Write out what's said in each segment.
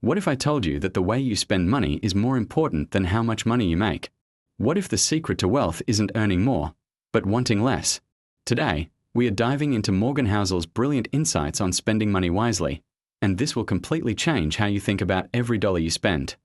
What if I told you that the way you spend money is more important than how much money you make? What if the secret to wealth isn't earning more, but wanting less? Today, we are diving into Morgan Housel's brilliant insights on spending money wisely, and this will completely change how you think about every dollar you spend.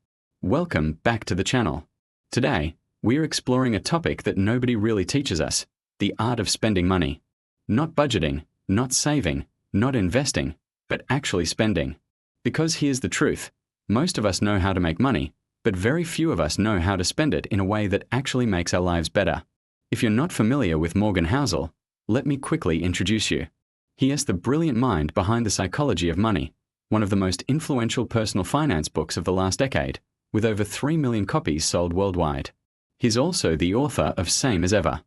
Welcome back to the channel. Today, we are exploring a topic that nobody really teaches us: the art of spending money. Not budgeting, not saving, not investing, but actually spending. Because here's the truth: most of us know how to make money, but very few of us know how to spend it in a way that actually makes our lives better. If you're not familiar with Morgan Housel, let me quickly introduce you. He is the brilliant mind behind The Psychology of Money, one of the most influential personal finance books of the last decade, with over 3 million copies sold worldwide. He's also the author of Same as Ever.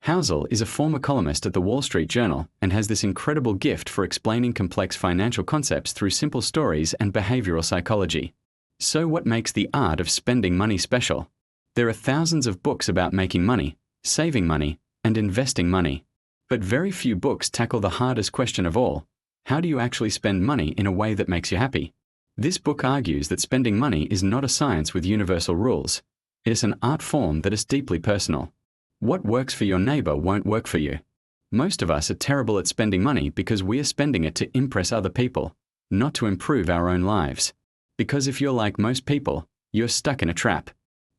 Housel is a former columnist at the Wall Street Journal and has this incredible gift for explaining complex financial concepts through simple stories and behavioral psychology. So what makes the art of spending money special? There are thousands of books about making money, saving money, and investing money. But very few books tackle the hardest question of all: how do you actually spend money in a way that makes you happy? This book argues that spending money is not a science with universal rules. It is an art form that is deeply personal. What works for your neighbor won't work for you. Most of us are terrible at spending money because we are spending it to impress other people, not to improve our own lives. Because if you're like most people, you're stuck in a trap.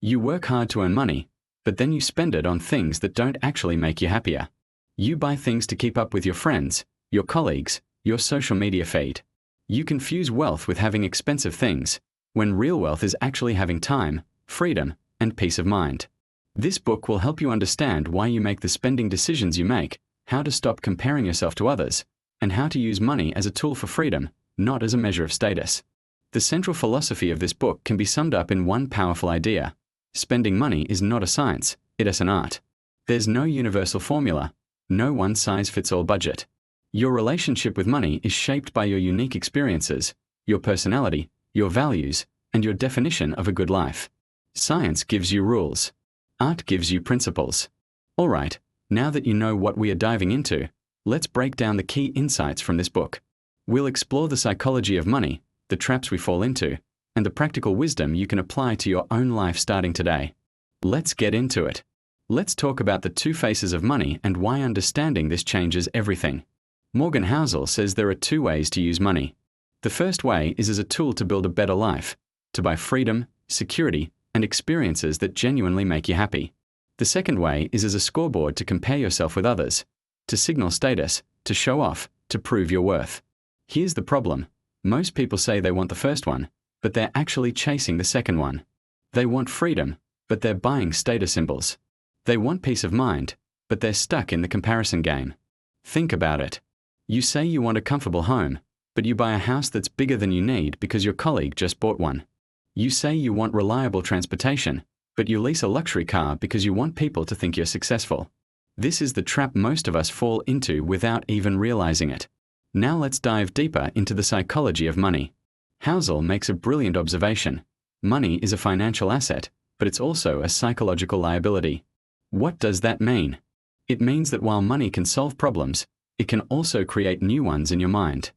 You work hard to earn money, but then you spend it on things that don't actually make you happier. You buy things to keep up with your friends, your colleagues, your social media feed. You confuse wealth with having expensive things, when real wealth is actually having time, freedom, and peace of mind. This book will help you understand why you make the spending decisions you make, how to stop comparing yourself to others, and how to use money as a tool for freedom, not as a measure of status. The central philosophy of this book can be summed up in one powerful idea: spending money is not a science, it is an art. There's no universal formula, no one-size-fits-all budget. Your relationship with money is shaped by your unique experiences, your personality, your values, and your definition of a good life. Science gives you rules. Art gives you principles. All right, now that you know what we are diving into, let's break down the key insights from this book. We'll explore the psychology of money, the traps we fall into, and the practical wisdom you can apply to your own life starting today. Let's get into it. Let's talk about the two faces of money and why understanding this changes everything. Morgan Housel says there are two ways to use money. The first way is as a tool to build a better life, to buy freedom, security, and experiences that genuinely make you happy. The second way is as a scoreboard to compare yourself with others, to signal status, to show off, to prove your worth. Here's the problem: most people say they want the first one, but they're actually chasing the second one. They want freedom, but they're buying status symbols. They want peace of mind, but they're stuck in the comparison game. Think about it. You say you want a comfortable home, but you buy a house that's bigger than you need because your colleague just bought one. You say you want reliable transportation, but you lease a luxury car because you want people to think you're successful. This is the trap most of us fall into without even realizing it. Now let's dive deeper into the psychology of money. Housel makes a brilliant observation. Money is a financial asset, but it's also a psychological liability. What does that mean? It means that while money can solve problems, it can also create new ones in your mind.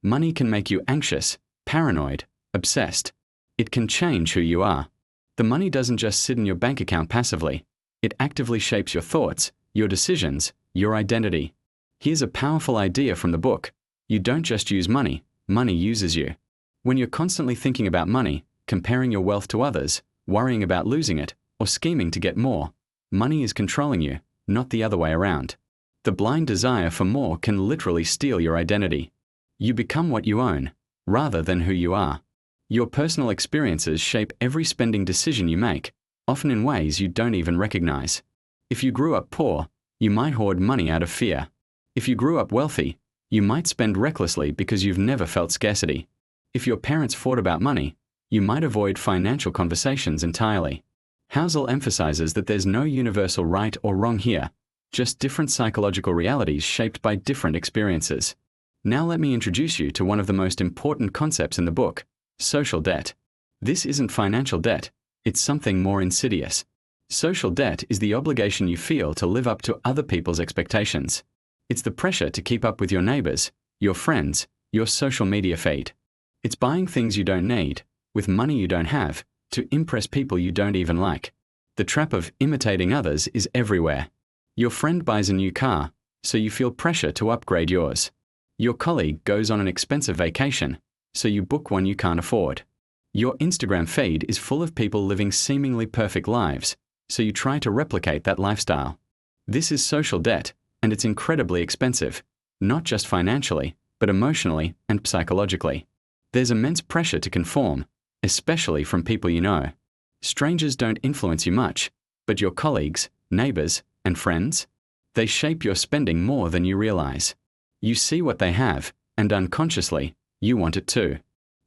Money can make you anxious, paranoid, obsessed. It can change who you are. The money doesn't just sit in your bank account passively. It actively shapes your thoughts, your decisions, your identity. Here's a powerful idea from the book: you don't just use money, money uses you. When you're constantly thinking about money, comparing your wealth to others, worrying about losing it, or scheming to get more, money is controlling you, not the other way around. The blind desire for more can literally steal your identity. You become what you own, rather than who you are. Your personal experiences shape every spending decision you make, often in ways you don't even recognize. If you grew up poor, you might hoard money out of fear. If you grew up wealthy, you might spend recklessly because you've never felt scarcity. If your parents fought about money, you might avoid financial conversations entirely. Housel emphasizes that there's no universal right or wrong here, just different psychological realities shaped by different experiences. Now let me introduce you to one of the most important concepts in the book: social debt. This isn't financial debt, it's something more insidious. Social debt is the obligation you feel to live up to other people's expectations. It's the pressure to keep up with your neighbors, your friends, your social media feed. It's buying things you don't need, with money you don't have, to impress people you don't even like. The trap of imitating others is everywhere. Your friend buys a new car, so you feel pressure to upgrade yours. Your colleague goes on an expensive vacation, so you book one you can't afford. Your Instagram feed is full of people living seemingly perfect lives, so you try to replicate that lifestyle. This is social debt, and it's incredibly expensive, not just financially, but emotionally and psychologically. There's immense pressure to conform, especially from people you know. Strangers don't influence you much, but your colleagues, neighbors, and friends, they shape your spending more than you realize. You see what they have, and unconsciously, you want it too.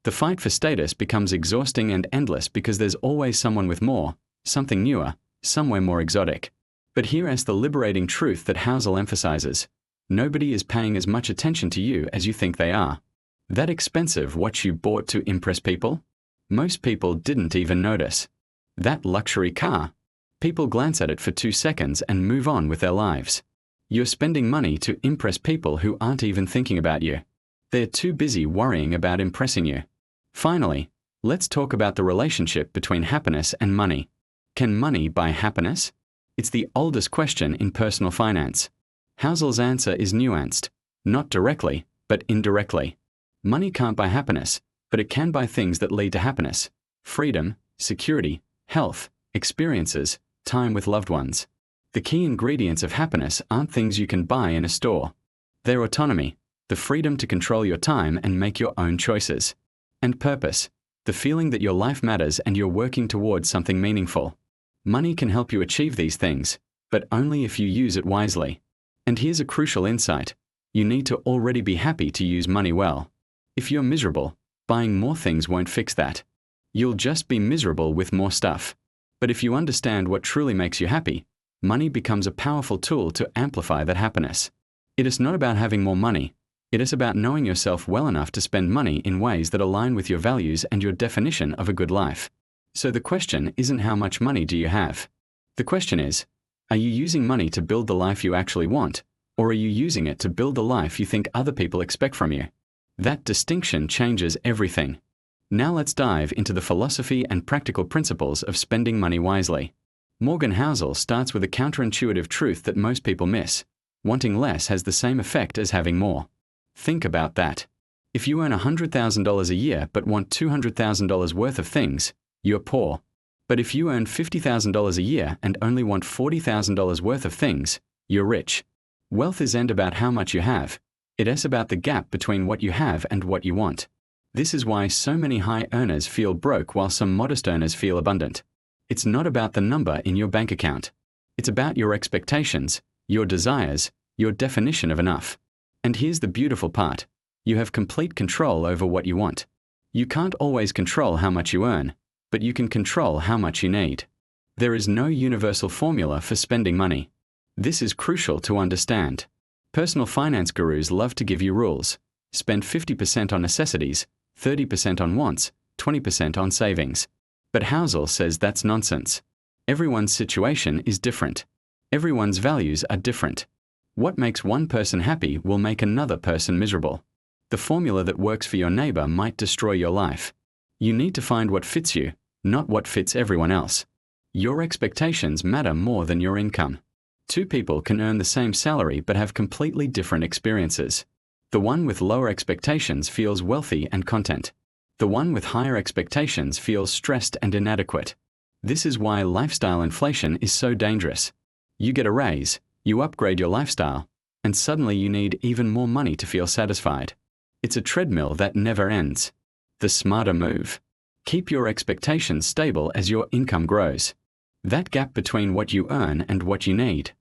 The fight for status becomes exhausting and endless because there's always someone with more, something newer, somewhere more exotic. But here's the liberating truth that Housel emphasizes. Nobody is paying as much attention to you as you think they are. That expensive watch you bought to impress people? Most people didn't even notice. That luxury car? People glance at it for 2 seconds and move on with their lives. You're spending money to impress people who aren't even thinking about you. They're too busy worrying about impressing you. Finally, let's talk about the relationship between happiness and money. Can money buy happiness? It's the oldest question in personal finance. Housel's answer is nuanced, not directly, but indirectly. Money can't buy happiness, but it can buy things that lead to happiness: freedom, security, health, experiences, time with loved ones. The key ingredients of happiness aren't things you can buy in a store. They're autonomy, the freedom to control your time and make your own choices. And purpose, the feeling that your life matters and you're working towards something meaningful. Money can help you achieve these things, but only if you use it wisely. And here's a crucial insight. You need to already be happy to use money well. If you're miserable, buying more things won't fix that. You'll just be miserable with more stuff. But if you understand what truly makes you happy, money becomes a powerful tool to amplify that happiness. It is not about having more money. It is about knowing yourself well enough to spend money in ways that align with your values and your definition of a good life. So the question isn't how much money do you have? The question is, are you using money to build the life you actually want, or are you using it to build the life you think other people expect from you? That distinction changes everything. Now let's dive into the philosophy and practical principles of spending money wisely. Morgan Housel starts with a counterintuitive truth that most people miss. Wanting less has the same effect as having more. Think about that. If you earn $100,000 a year but want $200,000 worth of things, you're poor. But if you earn $50,000 a year and only want $40,000 worth of things, you're rich. Wealth isn't about how much you have. It is about the gap between what you have and what you want. This is why so many high earners feel broke while some modest earners feel abundant. It's not about the number in your bank account. It's about your expectations, your desires, your definition of enough. And here's the beautiful part. You have complete control over what you want. You can't always control how much you earn, but you can control how much you need. There is no universal formula for spending money. This is crucial to understand. Personal finance gurus love to give you rules. Spend 50% on necessities, 30% on wants, 20% on savings. But Housel says that's nonsense. Everyone's situation is different. Everyone's values are different. What makes one person happy will make another person miserable. The formula that works for your neighbor might destroy your life. You need to find what fits you, not what fits everyone else. Your expectations matter more than your income. Two people can earn the same salary but have completely different experiences. The one with lower expectations feels wealthy and content. The one with higher expectations feels stressed and inadequate. This is why lifestyle inflation is so dangerous. You get a raise, you upgrade your lifestyle, and suddenly you need even more money to feel satisfied. It's a treadmill that never ends. The smarter move. Keep your expectations stable as your income grows. That gap between what you earn and what you need.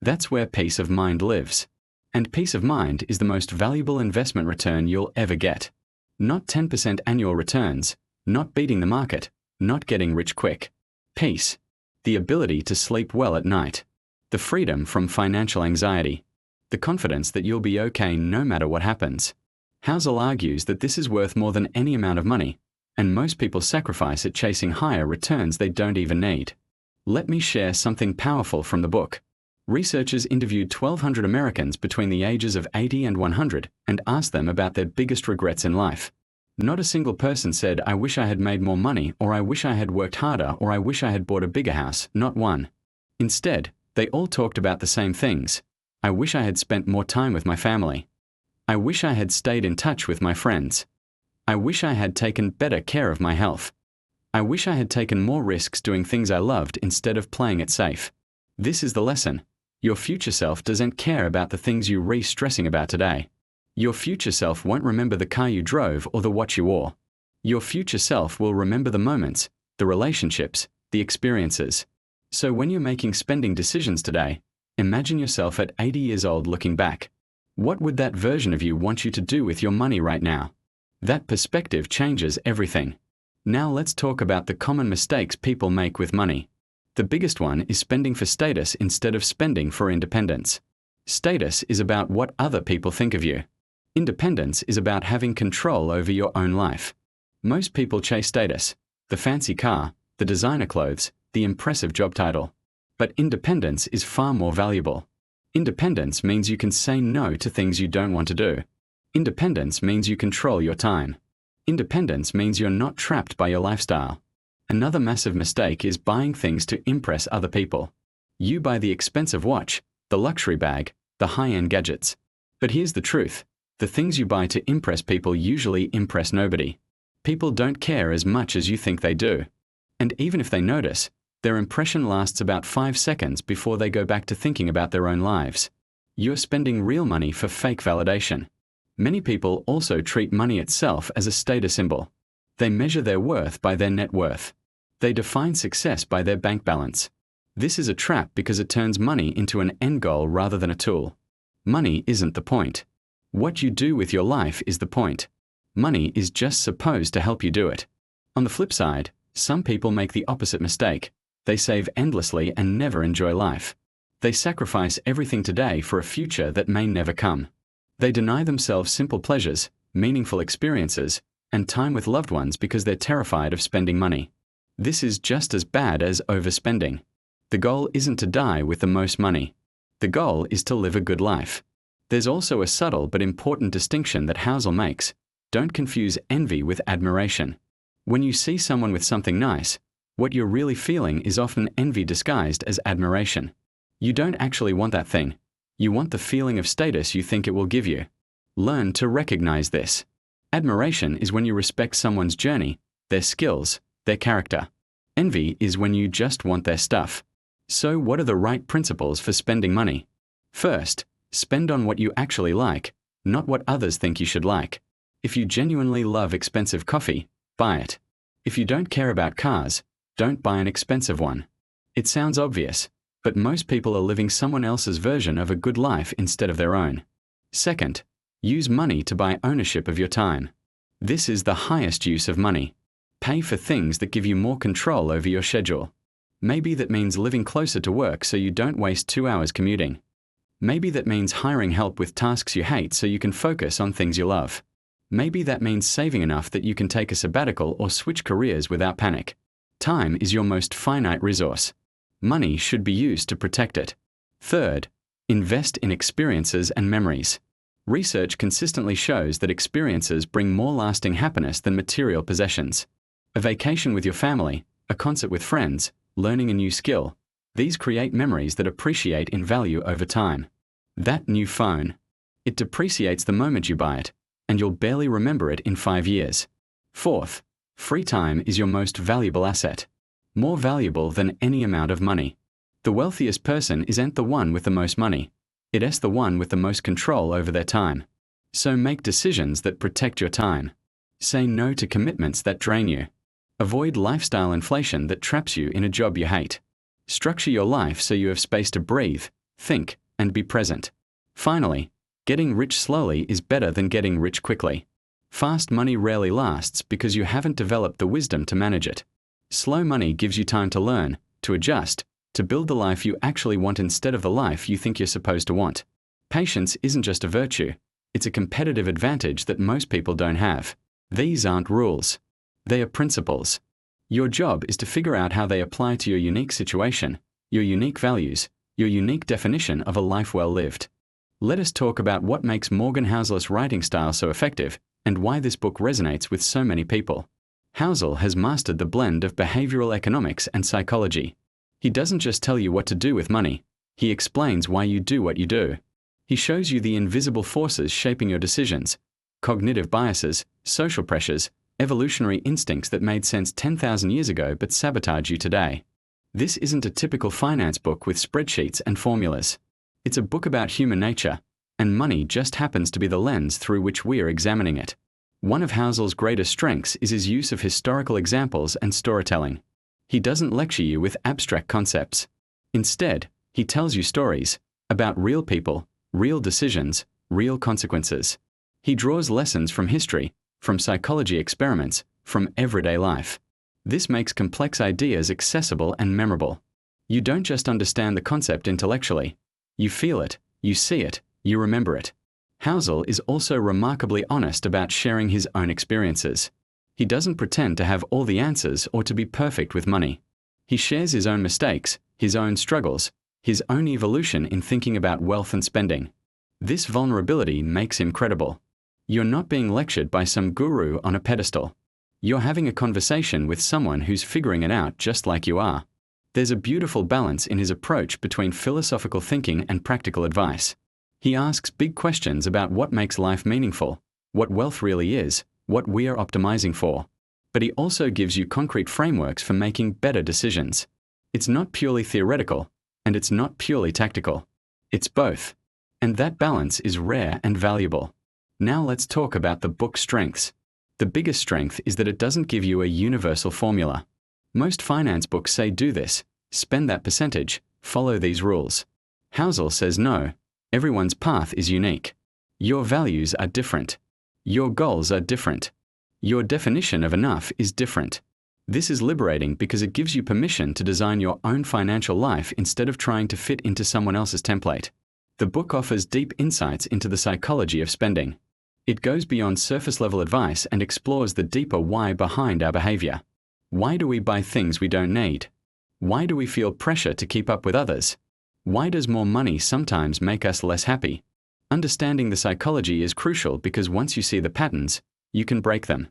That's where peace of mind lives. And peace of mind is the most valuable investment return you'll ever get. Not 10% annual returns, not beating the market, not getting rich quick. Peace. The ability to sleep well at night. The freedom from financial anxiety. The confidence that you'll be okay no matter what happens. Housel argues that this is worth more than any amount of money, and most people sacrifice it chasing higher returns they don't even need. Let me share something powerful from the book. Researchers interviewed 1,200 Americans between the ages of 80 and 100 and asked them about their biggest regrets in life. Not a single person said, I wish I had made more money, or I wish I had worked harder, or I wish I had bought a bigger house. Not one. Instead, they all talked about the same things. I wish I had spent more time with my family. I wish I had stayed in touch with my friends. I wish I had taken better care of my health. I wish I had taken more risks doing things I loved instead of playing it safe. This is the lesson. Your future self doesn't care about the things you're re-stressing about today. Your future self won't remember the car you drove or the watch you wore. Your future self will remember the moments, the relationships, the experiences. So when you're making spending decisions today, imagine yourself at 80 years old looking back. What would that version of you want you to do with your money right now? That perspective changes everything. Now let's talk about the common mistakes people make with money. The biggest one is spending for status instead of spending for independence. Status is about what other people think of you. Independence is about having control over your own life. Most people chase status, the fancy car, the designer clothes, the impressive job title. But independence is far more valuable. Independence means you can say no to things you don't want to do. Independence means you control your time. Independence means you're not trapped by your lifestyle. Another massive mistake is buying things to impress other people. You buy the expensive watch, the luxury bag, the high-end gadgets. But here's the truth. The things you buy to impress people usually impress nobody. People don't care as much as you think they do. And even if they notice, their impression lasts about 5 seconds before they go back to thinking about their own lives. You're spending real money for fake validation. Many people also treat money itself as a status symbol. They measure their worth by their net worth. They define success by their bank balance. This is a trap because it turns money into an end goal rather than a tool. Money isn't the point. What you do with your life is the point. Money is just supposed to help you do it. On the flip side, some people make the opposite mistake. They save endlessly and never enjoy life. They sacrifice everything today for a future that may never come. They deny themselves simple pleasures, meaningful experiences, and time with loved ones because they're terrified of spending money. This is just as bad as overspending. The goal isn't to die with the most money. The goal is to live a good life. There's also a subtle but important distinction that Housel makes. Don't confuse envy with admiration. When you see someone with something nice, what you're really feeling is often envy disguised as admiration. You don't actually want that thing. You want the feeling of status you think it will give you. Learn to recognize this. Admiration is when you respect someone's journey, their skills, their character. Envy is when you just want their stuff. So what are the right principles for spending money? First, spend on what you actually like, not what others think you should like. If you genuinely love expensive coffee, buy it. If you don't care about cars, don't buy an expensive one. It sounds obvious, but most people are living someone else's version of a good life instead of their own. Second, use money to buy ownership of your time. This is the highest use of money. Pay for things that give you more control over your schedule. Maybe that means living closer to work so you don't waste 2 hours commuting. Maybe that means hiring help with tasks you hate so you can focus on things you love. Maybe that means saving enough that you can take a sabbatical or switch careers without panic. Time is your most finite resource. Money should be used to protect it. Third, invest in experiences and memories. Research consistently shows that experiences bring more lasting happiness than material possessions. A vacation with your family, a concert with friends, learning a new skill, these create memories that appreciate in value over time. That new phone, it depreciates the moment you buy it, and you'll barely remember it in 5 years. Fourth, free time is your most valuable asset. More valuable than any amount of money. The wealthiest person isn't the one with the most money. It's the one with the most control over their time. So make decisions that protect your time. Say no to commitments that drain you. Avoid lifestyle inflation that traps you in a job you hate. Structure your life so you have space to breathe, think, and be present. Finally, getting rich slowly is better than getting rich quickly. Fast money rarely lasts because you haven't developed the wisdom to manage it. Slow money gives you time to learn, to adjust, to build the life you actually want instead of the life you think you're supposed to want. Patience isn't just a virtue, it's a competitive advantage that most people don't have. These aren't rules. They are principles. Your job is to figure out how they apply to your unique situation, your unique values, your unique definition of a life well lived. Let us talk about what makes Morgan Housel's writing style so effective, and why this book resonates with so many people. Housel has mastered the blend of behavioral economics and psychology. He doesn't just tell you what to do with money, he explains why you do what you do. He shows you the invisible forces shaping your decisions, cognitive biases, social pressures, evolutionary instincts that made sense 10,000 years ago but sabotage you today. This isn't a typical finance book with spreadsheets and formulas. It's a book about human nature, and money just happens to be the lens through which we are examining it. One of Housel's greatest strengths is his use of historical examples and storytelling. He doesn't lecture you with abstract concepts. Instead, he tells you stories about real people, real decisions, real consequences. He draws lessons from history, from psychology experiments, from everyday life. This makes complex ideas accessible and memorable. You don't just understand the concept intellectually. You feel it, you see it, you remember it. Housel is also remarkably honest about sharing his own experiences. He doesn't pretend to have all the answers or to be perfect with money. He shares his own mistakes, his own struggles, his own evolution in thinking about wealth and spending. This vulnerability makes him credible. You're not being lectured by some guru on a pedestal. You're having a conversation with someone who's figuring it out just like you are. There's a beautiful balance in his approach between philosophical thinking and practical advice. He asks big questions about what makes life meaningful, what wealth really is, what we are optimizing for. But he also gives you concrete frameworks for making better decisions. It's not purely theoretical, and it's not purely tactical. It's both. And that balance is rare and valuable. Now let's talk about the book's strengths. The biggest strength is that it doesn't give you a universal formula. Most finance books say do this, spend that percentage, follow these rules. Housel says no, everyone's path is unique. Your values are different. Your goals are different. Your definition of enough is different. This is liberating because it gives you permission to design your own financial life instead of trying to fit into someone else's template. The book offers deep insights into the psychology of spending. It goes beyond surface-level advice and explores the deeper why behind our behavior. Why do we buy things we don't need? Why do we feel pressure to keep up with others? Why does more money sometimes make us less happy? Understanding the psychology is crucial because once you see the patterns, you can break them.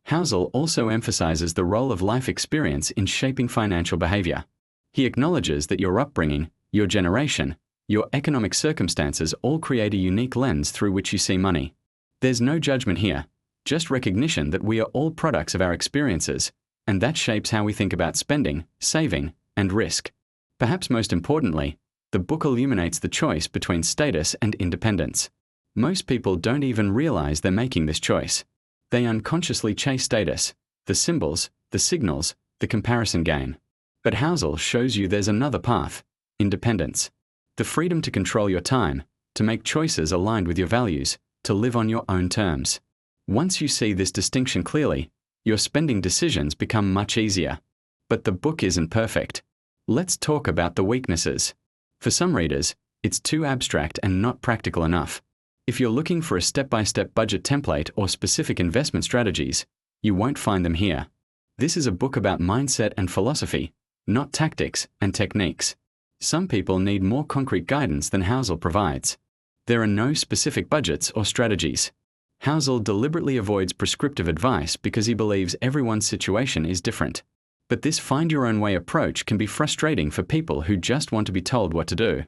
Housel also emphasizes the role of life experience in shaping financial behavior. He acknowledges that your upbringing, your generation, your economic circumstances all create a unique lens through which you see money. There's no judgment here, just recognition that we are all products of our experiences, and that shapes how we think about spending, saving, and risk. Perhaps most importantly, the book illuminates the choice between status and independence. Most people don't even realize they're making this choice. They unconsciously chase status, the symbols, the signals, the comparison game. But Housel shows you there's another path, independence. The freedom to control your time, to make choices aligned with your values, to live on your own terms. Once you see this distinction clearly, your spending decisions become much easier. But the book isn't perfect. Let's talk about the weaknesses. For some readers, it's too abstract and not practical enough. If you're looking for a step-by-step budget template or specific investment strategies, you won't find them here. This is a book about mindset and philosophy, not tactics and techniques. Some people need more concrete guidance than Housel provides. There are no specific budgets or strategies. Housel deliberately avoids prescriptive advice because he believes everyone's situation is different. But this find-your-own-way approach can be frustrating for people who just want to be told what to do.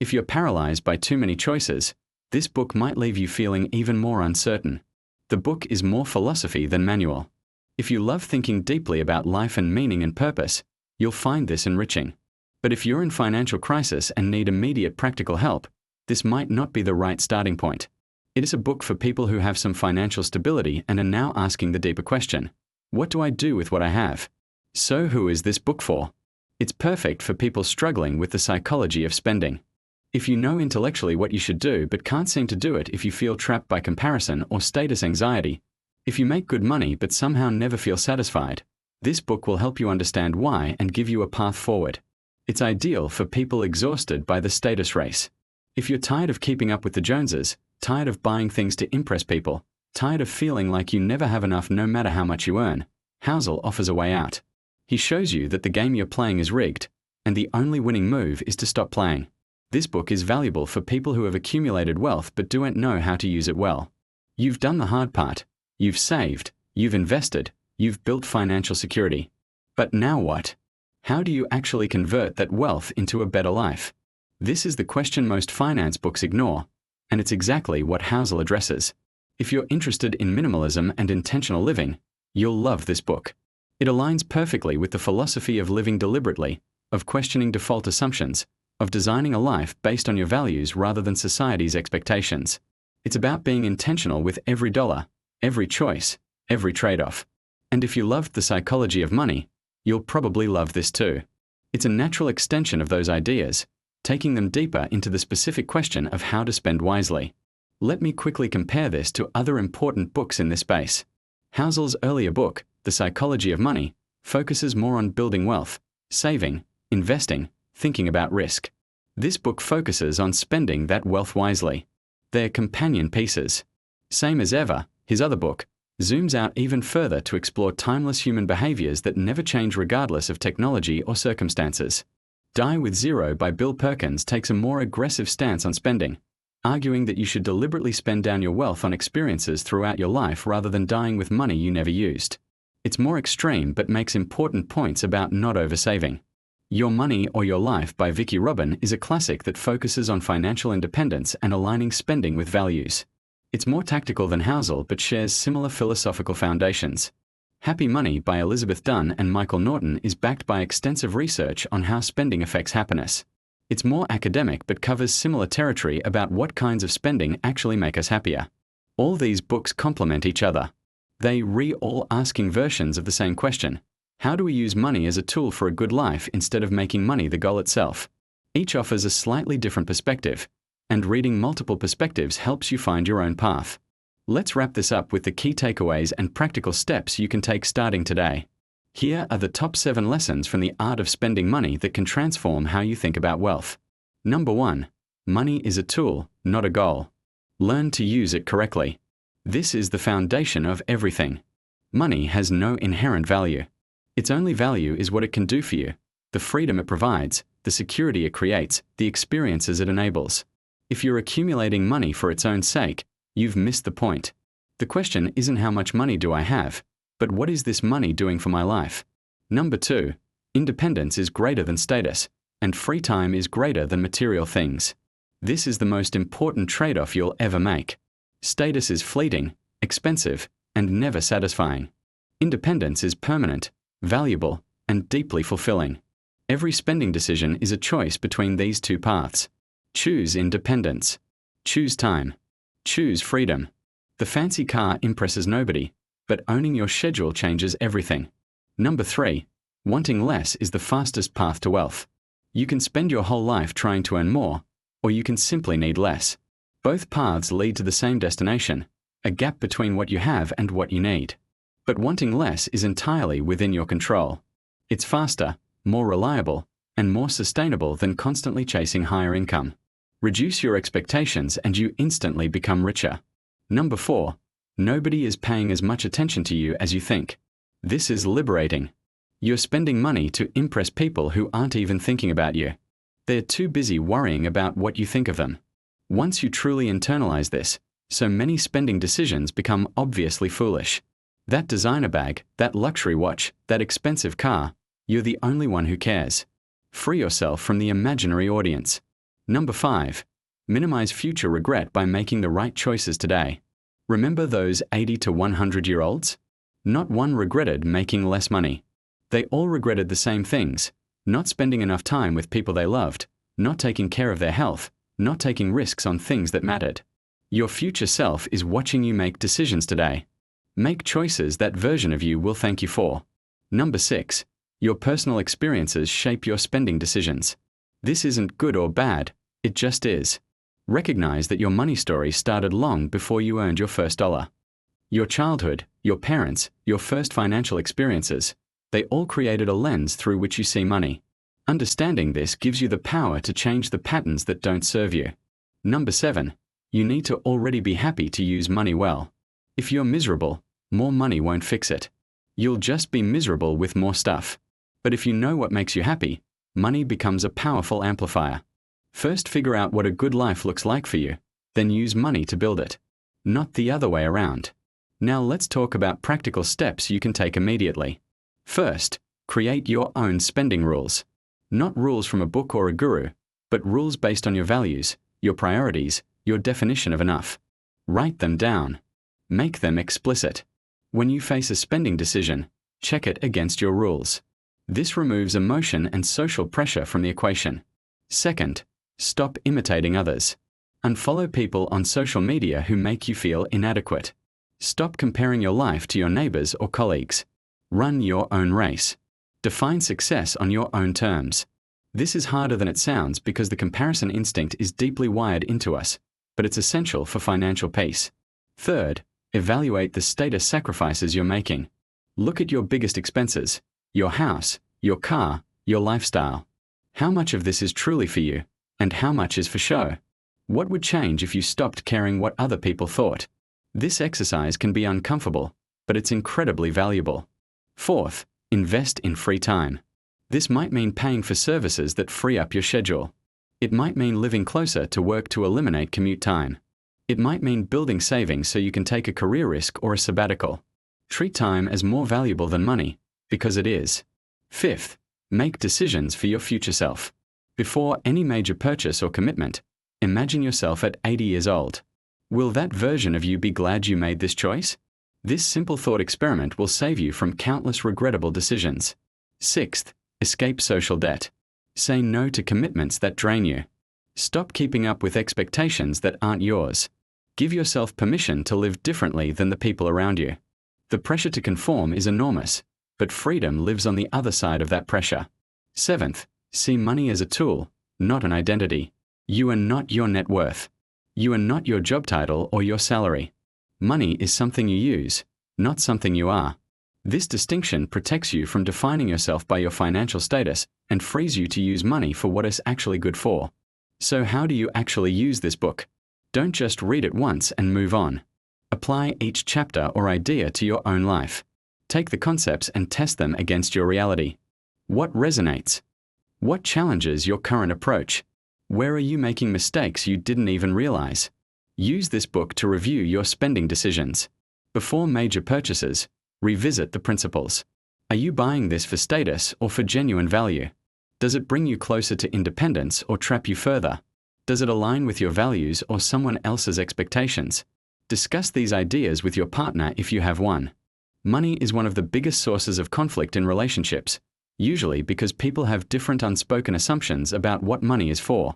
If you're paralyzed by too many choices, this book might leave you feeling even more uncertain. The book is more philosophy than manual. If you love thinking deeply about life and meaning and purpose, you'll find this enriching. But if you're in financial crisis and need immediate practical help, this might not be the right starting point. It is a book for people who have some financial stability and are now asking the deeper question, what do I do with what I have? So who is this book for? It's perfect for people struggling with the psychology of spending. If you know intellectually what you should do but can't seem to do it if you feel trapped by comparison or status anxiety, if you make good money but somehow never feel satisfied, this book will help you understand why and give you a path forward. It's ideal for people exhausted by the status race. If you're tired of keeping up with the Joneses, tired of buying things to impress people, tired of feeling like you never have enough no matter how much you earn, Housel offers a way out. He shows you that the game you're playing is rigged, and the only winning move is to stop playing. This book is valuable for people who have accumulated wealth but don't know how to use it well. You've done the hard part. You've saved, you've invested, you've built financial security. But now what? How do you actually convert that wealth into a better life? This is the question most finance books ignore, and it's exactly what Housel addresses. If you're interested in minimalism and intentional living, you'll love this book. It aligns perfectly with the philosophy of living deliberately, of questioning default assumptions, of designing a life based on your values rather than society's expectations. It's about being intentional with every dollar, every choice, every trade-off. And if you loved the psychology of money, you'll probably love this too. It's a natural extension of those ideas, taking them deeper into the specific question of how to spend wisely. Let me quickly compare this to other important books in this space. Housel's earlier book, The Psychology of Money, focuses more on building wealth, saving, investing, thinking about risk. This book focuses on spending that wealth wisely. They're companion pieces. Same as ever, his other book zooms out even further to explore timeless human behaviors that never change regardless of technology or circumstances. Die with Zero by Bill Perkins takes a more aggressive stance on spending, arguing that you should deliberately spend down your wealth on experiences throughout your life rather than dying with money you never used. It's more extreme but makes important points about not oversaving. Your Money or Your Life by Vicki Robin is a classic that focuses on financial independence and aligning spending with values. It's more tactical than Housel but shares similar philosophical foundations. Happy Money by Elizabeth Dunn and Michael Norton is backed by extensive research on how spending affects happiness. It's more academic but covers similar territory about what kinds of spending actually make us happier. All these books complement each other. They all asking versions of the same question. How do we use money as a tool for a good life instead of making money the goal itself? Each offers a slightly different perspective, and reading multiple perspectives helps you find your own path. Let's wrap this up with the key takeaways and practical steps you can take starting today. Here are the top 7 lessons from the art of spending money that can transform how you think about wealth. Number 1. Money is a tool, not a goal. Learn to use it correctly. This is the foundation of everything. Money has no inherent value. Its only value is what it can do for you, the freedom it provides, the security it creates, the experiences it enables. If you're accumulating money for its own sake, you've missed the point. The question isn't how much money do I have, but what is this money doing for my life? Number 2. Independence is greater than status, and free time is greater than material things. This is the most important trade-off you'll ever make. Status is fleeting, expensive, and never satisfying. Independence is permanent, valuable, and deeply fulfilling. Every spending decision is a choice between these two paths. Choose independence. Choose time. Choose freedom. The fancy car impresses nobody, but owning your schedule changes everything. Number 3. Wanting less is the fastest path to wealth. You can spend your whole life trying to earn more, or you can simply need less. Both paths lead to the same destination, a gap between what you have and what you need. But wanting less is entirely within your control. It's faster, more reliable, and more sustainable than constantly chasing higher income. Reduce your expectations and you instantly become richer. Number 4. Nobody is paying as much attention to you as you think. This is liberating. You're spending money to impress people who aren't even thinking about you. They're too busy worrying about what you think of them. Once you truly internalize this, so many spending decisions become obviously foolish. That designer bag, that luxury watch, that expensive car, you're the only one who cares. Free yourself from the imaginary audience. Number 5. Minimize future regret by making the right choices today. Remember those 80 to 100-year-olds? Not one regretted making less money. They all regretted the same things: not spending enough time with people they loved, not taking care of their health, not taking risks on things that mattered. Your future self is watching you make decisions today. Make choices that version of you will thank you for. Number 6. Your personal experiences shape your spending decisions. This isn't good or bad, it just is. Recognize that your money story started long before you earned your first dollar. Your childhood, your parents, your first financial experiences, they all created a lens through which you see money. Understanding this gives you the power to change the patterns that don't serve you. Number 7. You need to already be happy to use money well. If you're miserable, more money won't fix it. You'll just be miserable with more stuff. But if you know what makes you happy, money becomes a powerful amplifier. First figure out what a good life looks like for you, then use money to build it. Not the other way around. Now let's talk about practical steps you can take immediately. First, create your own spending rules. Not rules from a book or a guru, but rules based on your values, your priorities, your definition of enough. Write them down. Make them explicit. When you face a spending decision, check it against your rules. This removes emotion and social pressure from the equation. Second, stop imitating others. Unfollow people on social media who make you feel inadequate. Stop comparing your life to your neighbors or colleagues. Run your own race. Define success on your own terms. This is harder than it sounds because the comparison instinct is deeply wired into us, but it's essential for financial peace. Third, evaluate the status sacrifices you're making. Look at your biggest expenses, your house, your car, your lifestyle. How much of this is truly for you, and how much is for show? What would change if you stopped caring what other people thought? This exercise can be uncomfortable, but it's incredibly valuable. Fourth, invest in free time. This might mean paying for services that free up your schedule. It might mean living closer to work to eliminate commute time. It might mean building savings so you can take a career risk or a sabbatical. Treat time as more valuable than money, because it is. Fifth, make decisions for your future self. Before any major purchase or commitment, imagine yourself at 80 years old. Will that version of you be glad you made this choice? This simple thought experiment will save you from countless regrettable decisions. Sixth, escape social debt. Say no to commitments that drain you. Stop keeping up with expectations that aren't yours. Give yourself permission to live differently than the people around you. The pressure to conform is enormous, but freedom lives on the other side of that pressure. Seventh, see money as a tool, not an identity. You are not your net worth. You are not your job title or your salary. Money is something you use, not something you are. This distinction protects you from defining yourself by your financial status and frees you to use money for what it's actually good for. So how do you actually use this book? Don't just read it once and move on. Apply each chapter or idea to your own life. Take the concepts and test them against your reality. What resonates? What challenges your current approach? Where are you making mistakes you didn't even realize? Use this book to review your spending decisions. Before major purchases, revisit the principles. Are you buying this for status or for genuine value? Does it bring you closer to independence or trap you further? Does it align with your values or someone else's expectations? Discuss these ideas with your partner if you have one. Money is one of the biggest sources of conflict in relationships, usually because people have different unspoken assumptions about what money is for.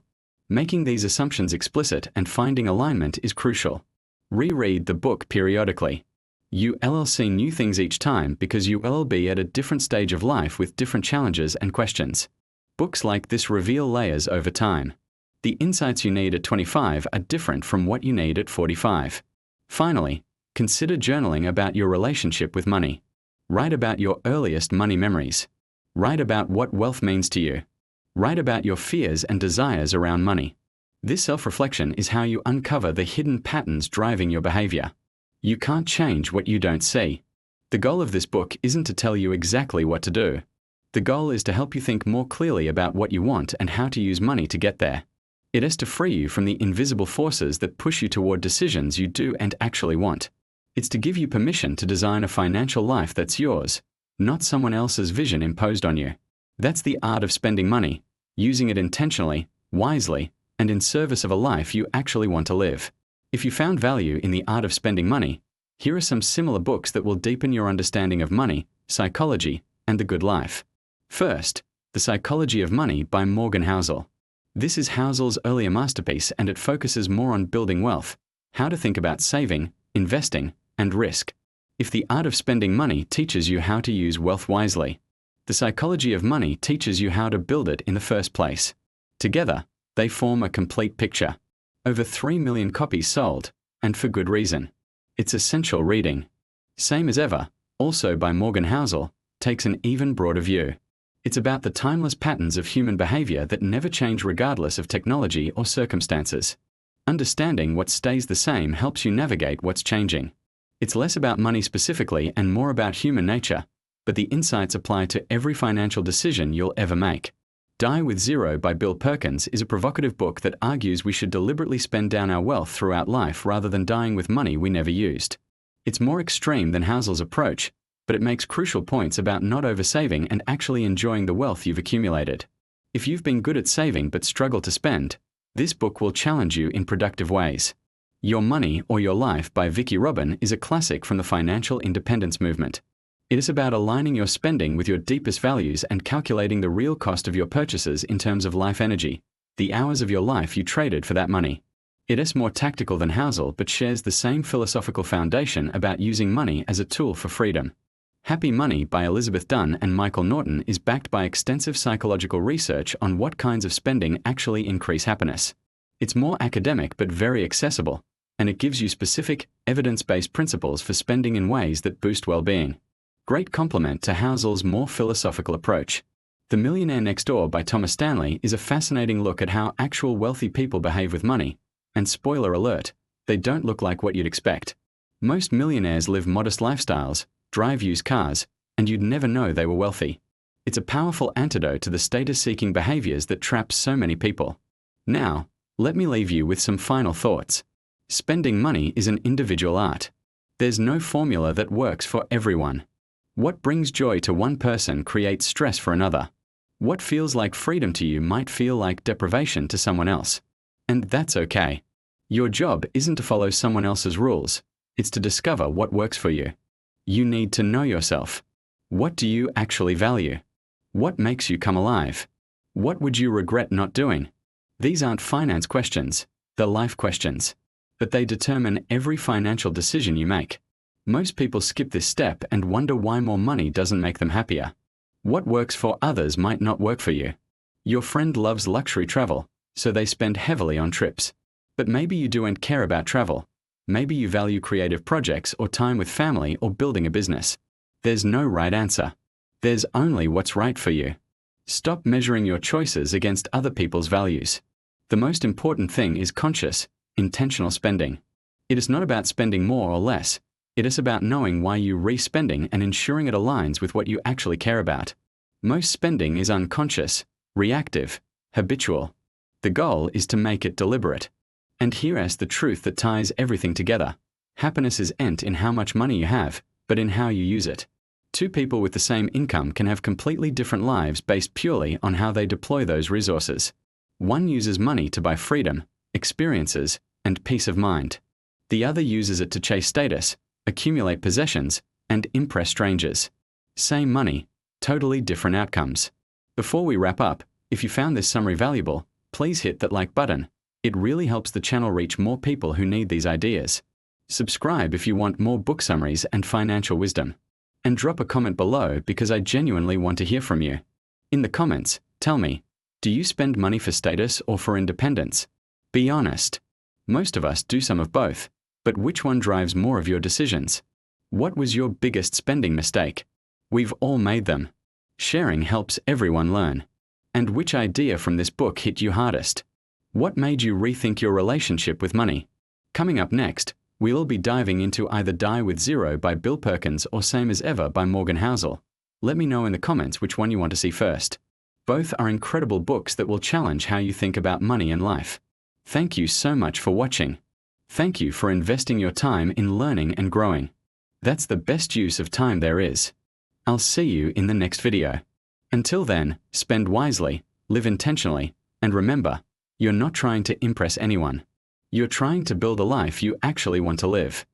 Making these assumptions explicit and finding alignment is crucial. Reread the book periodically. You LLC new things each time because you will be at a different stage of life with different challenges and questions. Books like this reveal layers over time. The insights you need at 25 are different from what you need at 45. Finally, consider journaling about your relationship with money. Write about your earliest money memories. Write about what wealth means to you. Write about your fears and desires around money. This self-reflection is how you uncover the hidden patterns driving your behavior. You can't change what you don't see. The goal of this book isn't to tell you exactly what to do. The goal is to help you think more clearly about what you want and how to use money to get there. It is to free you from the invisible forces that push you toward decisions you do and actually want. It's to give you permission to design a financial life that's yours, not someone else's vision imposed on you. That's the art of spending money, using it intentionally, wisely, and in service of a life you actually want to live. If you found value in the art of spending money, here are some similar books that will deepen your understanding of money, psychology, and the good life. First, The Psychology of Money by Morgan Housel. This is Housel's earlier masterpiece, and it focuses more on building wealth, how to think about saving, investing, and risk. If the art of spending money teaches you how to use wealth wisely, The Psychology of Money teaches you how to build it in the first place. Together, they form a complete picture. Over 3 million copies sold, and for good reason. It's essential reading. Same as Ever, also by Morgan Housel, takes an even broader view. It's about the timeless patterns of human behavior that never change regardless of technology or circumstances. Understanding what stays the same helps you navigate what's changing. It's less about money specifically and more about human nature, but the insights apply to every financial decision you'll ever make. Die with Zero by Bill Perkins is a provocative book that argues we should deliberately spend down our wealth throughout life rather than dying with money we never used. It's more extreme than Housel's approach, but it makes crucial points about not oversaving and actually enjoying the wealth you've accumulated. If you've been good at saving but struggle to spend, this book will challenge you in productive ways. Your Money or Your Life by Vicki Robin is a classic from the financial independence movement. It is about aligning your spending with your deepest values and calculating the real cost of your purchases in terms of life energy, the hours of your life you traded for that money. It is more tactical than Housel but shares the same philosophical foundation about using money as a tool for freedom. Happy Money by Elizabeth Dunn and Michael Norton is backed by extensive psychological research on what kinds of spending actually increase happiness. It's more academic but very accessible, and it gives you specific, evidence-based principles for spending in ways that boost well-being. Great complement to Housel's more philosophical approach. The Millionaire Next Door by Thomas Stanley is a fascinating look at how actual wealthy people behave with money, and spoiler alert, they don't look like what you'd expect. Most millionaires live modest lifestyles, drive used cars, and you'd never know they were wealthy. It's a powerful antidote to the status-seeking behaviors that trap so many people. Now, let me leave you with some final thoughts. Spending money is an individual art. There's no formula that works for everyone. What brings joy to one person creates stress for another. What feels like freedom to you might feel like deprivation to someone else. And that's okay. Your job isn't to follow someone else's rules, it's to discover what works for you. You need to know yourself. What do you actually value? What makes you come alive? What would you regret not doing? These aren't finance questions, they're life questions. But they determine every financial decision you make. Most people skip this step and wonder why more money doesn't make them happier. What works for others might not work for you. Your friend loves luxury travel, so they spend heavily on trips. But maybe you don't care about travel. Maybe you value creative projects or time with family or building a business. There's no right answer. There's only what's right for you. Stop measuring your choices against other people's values. The most important thing is conscious, intentional spending. It is not about spending more or less. It is about knowing why you're re-spending and ensuring it aligns with what you actually care about. Most spending is unconscious, reactive, habitual. The goal is to make it deliberate. And here's the truth that ties everything together. Happiness isn't in how much money you have, but in how you use it. Two people with the same income can have completely different lives based purely on how they deploy those resources. One uses money to buy freedom, experiences, and peace of mind. The other uses it to chase status, accumulate possessions, and impress strangers. Same money, totally different outcomes. Before we wrap up, if you found this summary valuable, please hit that like button. It really helps the channel reach more people who need these ideas. Subscribe if you want more book summaries and financial wisdom. And drop a comment below because I genuinely want to hear from you. In the comments, tell me, do you spend money for status or for independence? Be honest. Most of us do some of both, but which one drives more of your decisions? What was your biggest spending mistake? We've all made them. Sharing helps everyone learn. And which idea from this book hit you hardest? What made you rethink your relationship with money? Coming up next, we'll be diving into either Die with Zero by Bill Perkins or Same as Ever by Morgan Housel. Let me know in the comments which one you want to see first. Both are incredible books that will challenge how you think about money and life. Thank you so much for watching. Thank you for investing your time in learning and growing. That's the best use of time there is. I'll see you in the next video. Until then, spend wisely, live intentionally, and remember, you're not trying to impress anyone. You're trying to build a life you actually want to live.